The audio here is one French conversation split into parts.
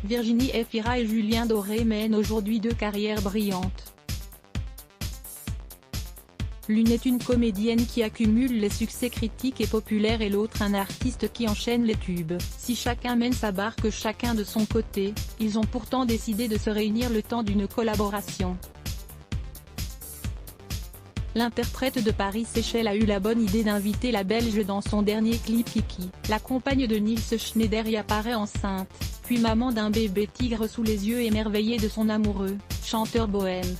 Virginie Efira et Julien Doré mènent aujourd'hui deux carrières brillantes. L'une est une comédienne qui accumule les succès critiques et populaires et l'autre un artiste qui enchaîne les tubes. Si chacun mène sa barque chacun de son côté, ils ont pourtant décidé de se réunir le temps d'une collaboration. L'interprète de Paris-Séchelles a eu la bonne idée d'inviter la Belge dans son dernier clip Kiki. La compagne de Nils Schneider y apparaît enceinte, puis maman d'un bébé tigre sous les yeux émerveillée de son amoureux, chanteur bohème.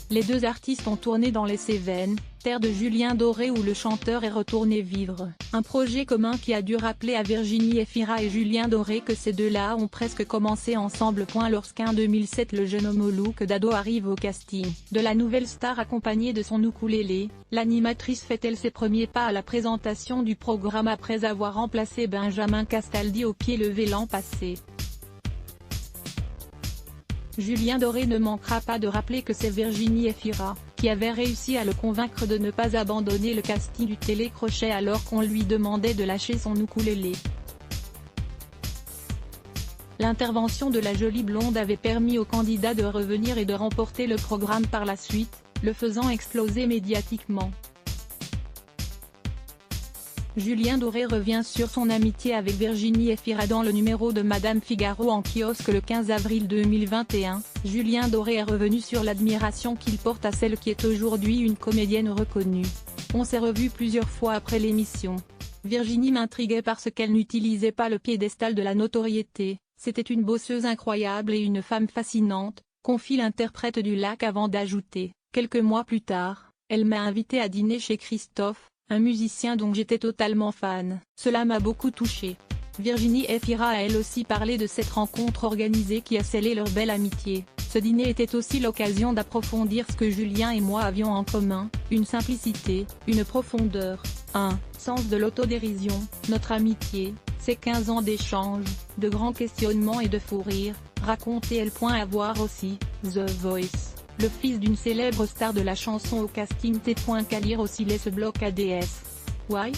Les deux artistes ont tourné dans les Cévennes, terre de Julien Doré où le chanteur est retourné vivre. Un projet commun qui a dû rappeler à Virginie Efira et Julien Doré que ces deux-là ont presque commencé ensemble. Lorsqu'en 2007 le jeune homme au look d'ado arrive au casting de la nouvelle star accompagnée de son ukulélé, l'animatrice fait-elle ses premiers pas à la présentation du programme après avoir remplacé Benjamin Castaldi au pied levé l'an passé. Julien Doré ne manquera pas de rappeler que c'est Virginie Efira qui avait réussi à le convaincre de ne pas abandonner le casting du télécrochet alors qu'on lui demandait de lâcher son ukulélé. L'intervention de la jolie blonde avait permis au candidat de revenir et de remporter le programme par la suite, le faisant exploser médiatiquement. Julien Doré revient sur son amitié avec Virginie Efira dans le numéro de Madame Figaro en kiosque le 15 avril 2021. Julien Doré est revenu sur l'admiration qu'il porte à celle qui est aujourd'hui une comédienne reconnue. On s'est revu plusieurs fois après l'émission. Virginie m'intriguait parce qu'elle n'utilisait pas le piédestal de la notoriété, c'était une bosseuse incroyable et une femme fascinante, confie l'interprète du Lac avant d'ajouter, quelques mois plus tard, elle m'a invité à dîner chez Christophe, un musicien dont j'étais totalement fan. Cela m'a beaucoup touché. Virginie Efira a elle aussi parlé de cette rencontre organisée qui a scellé leur belle amitié. Ce dîner était aussi l'occasion d'approfondir ce que Julien et moi avions en commun, une simplicité, une profondeur, un sens de l'autodérision, notre amitié, ses 15 ans d'échanges, de grands questionnements et de fous rires, racontait-elle. À voir aussi, The Voice. Le fils d'une célèbre star de la chanson au casting. Qu'à lire aussi les ce bloc ADS. Why?